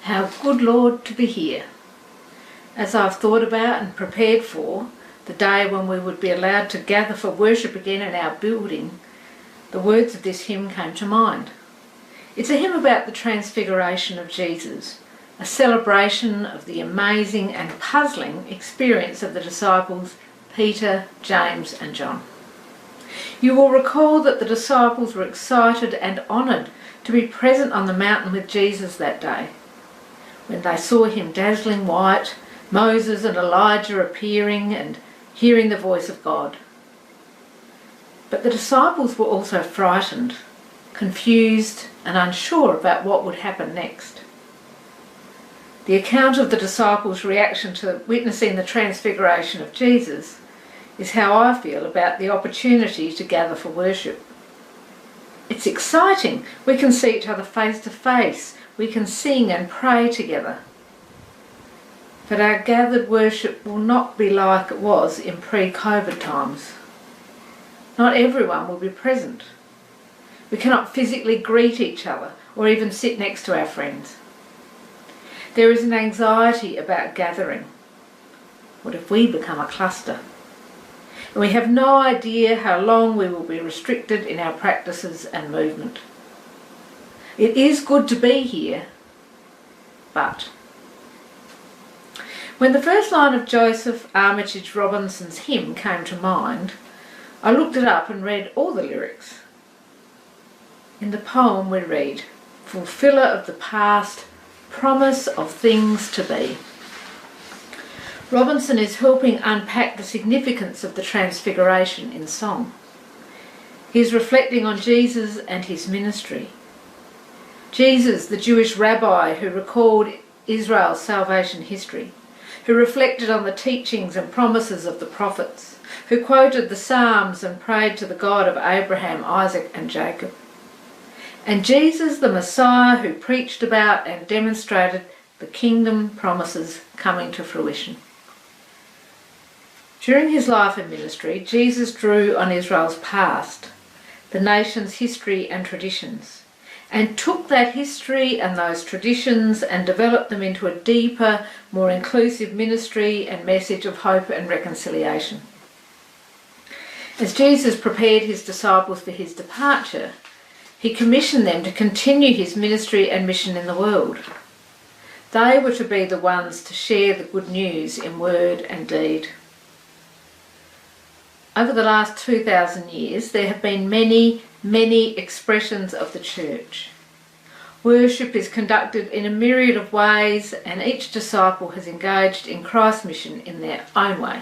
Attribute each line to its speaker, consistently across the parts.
Speaker 1: How good, Lord, to be here. As I've thought about and prepared for the day when we would be allowed to gather for worship again in our building, the words of this hymn came to mind. It's a hymn about the transfiguration of Jesus, a celebration of the amazing and puzzling experience of the disciples Peter, James and John. You will recall that the disciples were excited and honoured to be present on the mountain with Jesus that day. When they saw him dazzling white, Moses and Elijah appearing and hearing the voice of God. But the disciples were also frightened, confused and unsure about what would happen next. The account of the disciples' reaction to witnessing the transfiguration of Jesus is how I feel about the opportunity to gather for worship. It's exciting. We can see each other face to face. We can sing and pray together. But our gathered worship will not be like it was in pre-COVID times. Not everyone will be present. We cannot physically greet each other or even sit next to our friends. There is an anxiety about gathering. What if we become a cluster? And we have no idea how long we will be restricted in our practices and movement. It is good to be here, but when the first line of Joseph Armitage Robinson's hymn came to mind, I looked it up and read all the lyrics. In the poem we read, "Fulfiller of the past, promise of things to be." Robinson is helping unpack the significance of the Transfiguration in song. He is reflecting on Jesus and his ministry. Jesus, the Jewish rabbi who recalled Israel's salvation history, who reflected on the teachings and promises of the prophets, who quoted the Psalms and prayed to the God of Abraham, Isaac and Jacob. And Jesus, the Messiah who preached about and demonstrated the kingdom promises coming to fruition. During his life and ministry, Jesus drew on Israel's past, the nation's history and traditions, and took that history and those traditions and developed them into a deeper, more inclusive ministry and message of hope and reconciliation. As Jesus prepared his disciples for his departure, he commissioned them to continue his ministry and mission in the world. They were to be the ones to share the good news in word and deed. Over the last 2,000 years, there have been many expressions of the church. Worship is conducted in a myriad of ways, and each disciple has engaged in Christ's mission in their own way.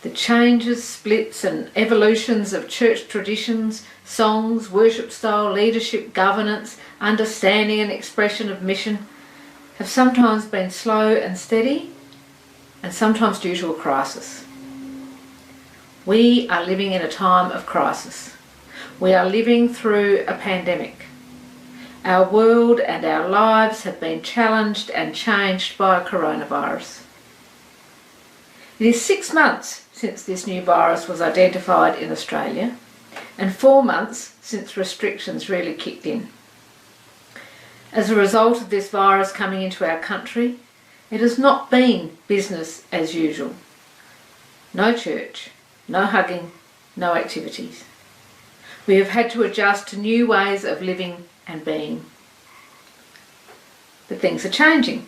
Speaker 1: The changes, splits and evolutions of church traditions, songs, worship style, leadership, governance, understanding and expression of mission have sometimes been slow and steady, and sometimes due to a crisis. We are living in a time of crisis. We are living through a pandemic. Our world and our lives have been challenged and changed by coronavirus. It is 6 months since this new virus was identified in Australia, and 4 months since restrictions really kicked in. As a result of this virus coming into our country, it has not been business as usual. No church, no hugging, no activities. We have had to adjust to new ways of living and being. But things are changing.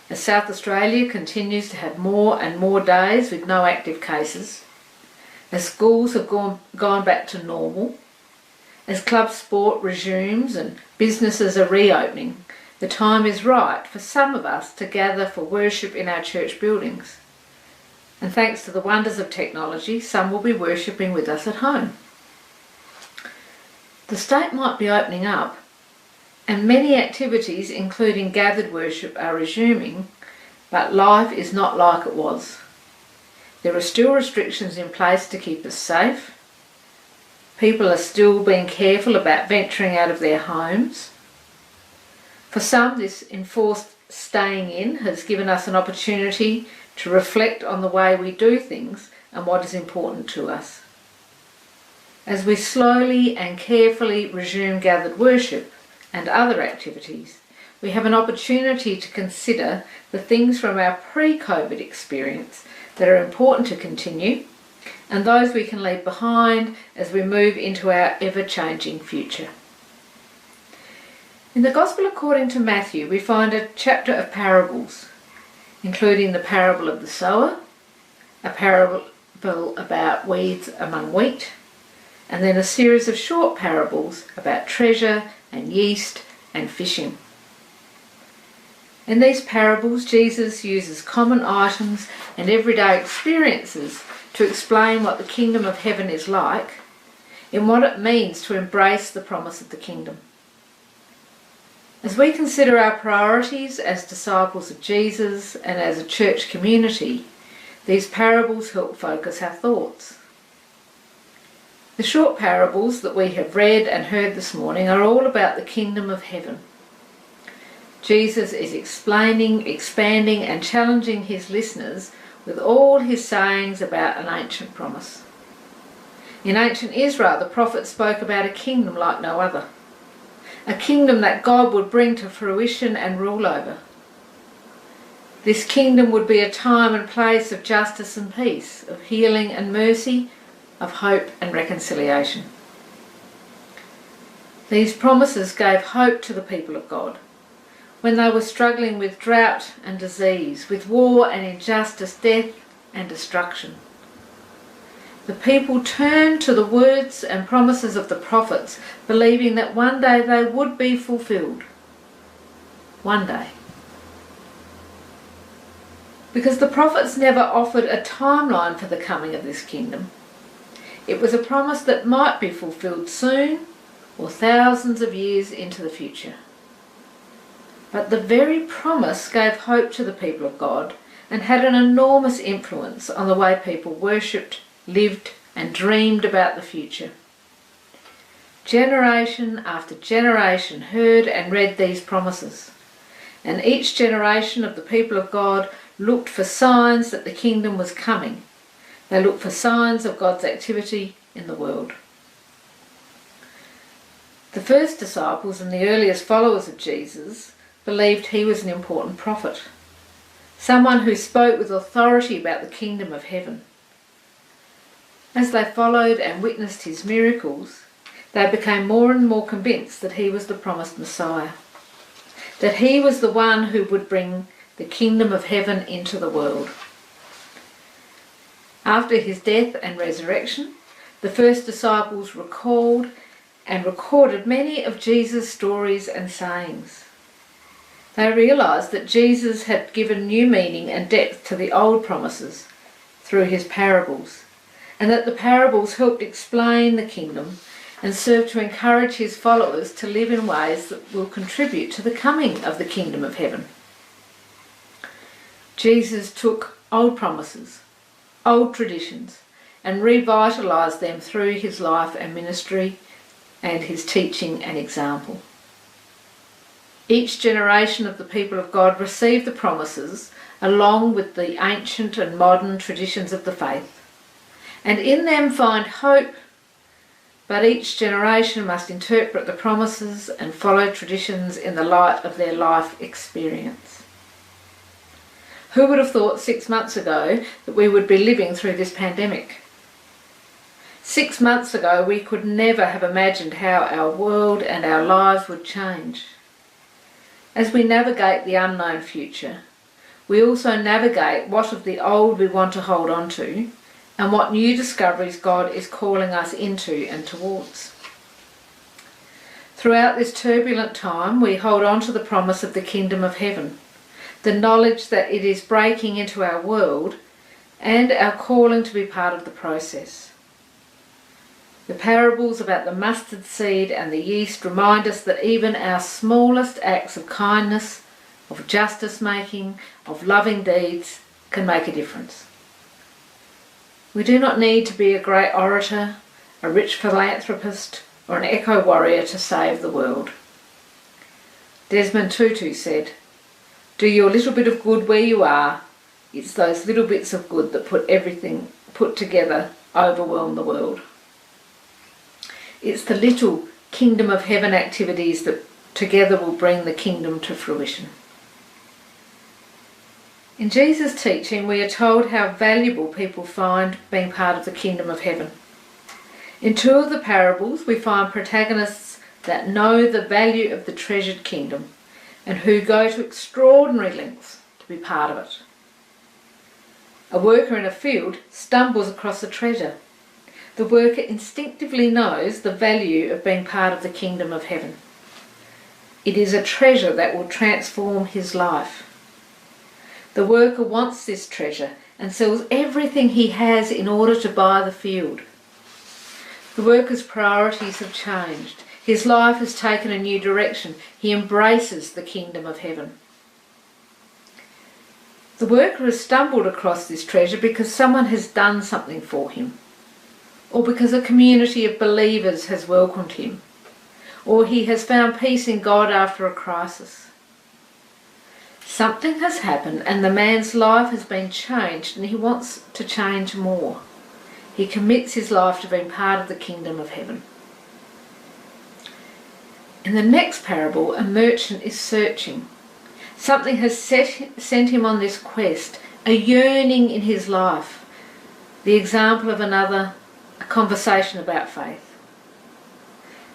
Speaker 1: As South Australia continues to have more and more days with no active cases, as schools have gone back to normal, as club sport resumes and businesses are reopening, the time is right for some of us to gather for worship in our church buildings. And thanks to the wonders of technology, some will be worshipping with us at home. The state might be opening up, and many activities, including gathered worship, are resuming, but life is not like it was. There are still restrictions in place to keep us safe. People are still being careful about venturing out of their homes. For some, this enforced staying in has given us an opportunity to reflect on the way we do things and what is important to us. As we slowly and carefully resume gathered worship and other activities, we have an opportunity to consider the things from our pre-COVID experience that are important to continue and those we can leave behind as we move into our ever-changing future. In the Gospel according to Matthew, we find a chapter of parables, including the parable of the sower, a parable about weeds among wheat, and then a series of short parables about treasure and yeast and fishing. In these parables, Jesus uses common items and everyday experiences to explain what the kingdom of heaven is like and what it means to embrace the promise of the kingdom. As we consider our priorities as disciples of Jesus and as a church community, these parables help focus our thoughts. The short parables that we have read and heard this morning are all about the kingdom of heaven. Jesus is explaining, expanding and challenging his listeners with all his sayings about an ancient promise. In ancient Israel, the prophet spoke about a kingdom like no other, a kingdom that God would bring to fruition and rule over. This kingdom would be a time and place of justice and peace, of healing and mercy, of hope and reconciliation. These promises gave hope to the people of God when they were struggling with drought and disease, with war and injustice, death and destruction. The people turned to the words and promises of the prophets, believing that one day they would be fulfilled. One day. Because the prophets never offered a timeline for the coming of this kingdom. It was a promise that might be fulfilled soon or thousands of years into the future. But the very promise gave hope to the people of God and had an enormous influence on the way people worshipped, lived and dreamed about the future. Generation after generation heard and read these promises, and each generation of the people of God looked for signs that the kingdom was coming. They looked for signs of God's activity in the world. The first disciples and the earliest followers of Jesus believed he was an important prophet, someone who spoke with authority about the kingdom of heaven. As they followed and witnessed his miracles, they became more and more convinced that he was the promised Messiah, that he was the one who would bring the kingdom of heaven into the world. After his death and resurrection, the first disciples recalled and recorded many of Jesus' stories and sayings. They realised that Jesus had given new meaning and depth to the old promises through his parables, and that the parables helped explain the kingdom and served to encourage his followers to live in ways that will contribute to the coming of the kingdom of heaven. Jesus took old promises, old traditions, and revitalised them through his life and ministry and his teaching and example. Each generation of the people of God received the promises along with the ancient and modern traditions of the faith, and in them find hope, but each generation must interpret the promises and follow traditions in the light of their life experience. Who would have thought 6 months ago that we would be living through this pandemic? 6 months ago we could never have imagined how our world and our lives would change. As we navigate the unknown future, we also navigate what of the old we want to hold on to and what new discoveries God is calling us into and towards. Throughout this turbulent time, we hold on to the promise of the kingdom of heaven, the knowledge that it is breaking into our world, and our calling to be part of the process. The parables about the mustard seed and the yeast remind us that even our smallest acts of kindness, of justice making, of loving deeds can make a difference. We do not need to be a great orator, a rich philanthropist, or an eco-warrior to save the world. Desmond Tutu said, "Do your little bit of good where you are. It's those little bits of good that put together overwhelm the world." It's the little kingdom of heaven activities that together will bring the kingdom to fruition. In Jesus' teaching, we are told how valuable people find being part of the kingdom of heaven. In two of the parables, we find protagonists that know the value of the treasured kingdom and who go to extraordinary lengths to be part of it. A worker in a field stumbles across a treasure. The worker instinctively knows the value of being part of the kingdom of heaven. It is a treasure that will transform his life. The worker wants this treasure and sells everything he has in order to buy the field. The worker's priorities have changed. His life has taken a new direction. He embraces the kingdom of heaven. The worker has stumbled across this treasure because someone has done something for him, or because a community of believers has welcomed him, or he has found peace in God after a crisis. Something has happened and the man's life has been changed, and he wants to change more. He commits his life to being part of the kingdom of heaven. In the next parable, a merchant is searching. Something has sent him on this quest, a yearning in his life. The example of another, a conversation about faith.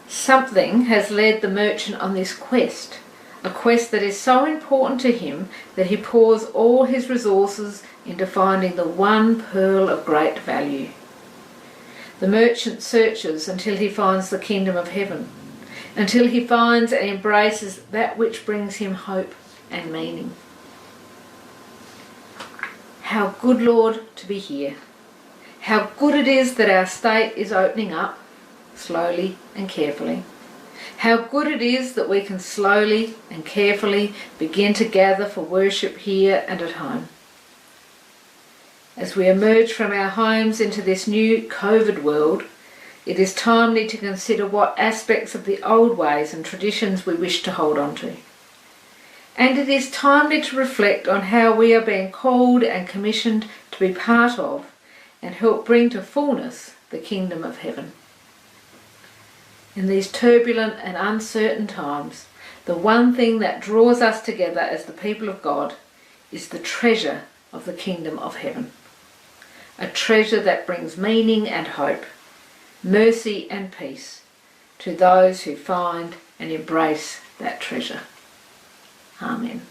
Speaker 1: Something has led the merchant on this quest, a quest that is so important to him that he pours all his resources into finding the one pearl of great value. The merchant searches until he finds the kingdom of heaven, until he finds and embraces that which brings him hope and meaning. How good, Lord, to be here. How good it is that our state is opening up, slowly and carefully. How good it is that we can slowly and carefully begin to gather for worship here and at home. As we emerge from our homes into this new COVID world, it is timely to consider what aspects of the old ways and traditions we wish to hold on to. And it is timely to reflect on how we are being called and commissioned to be part of and help bring to fullness the kingdom of heaven. In these turbulent and uncertain times, the one thing that draws us together as the people of God is the treasure of the kingdom of heaven. A treasure that brings meaning and hope, mercy and peace to those who find and embrace that treasure. Amen.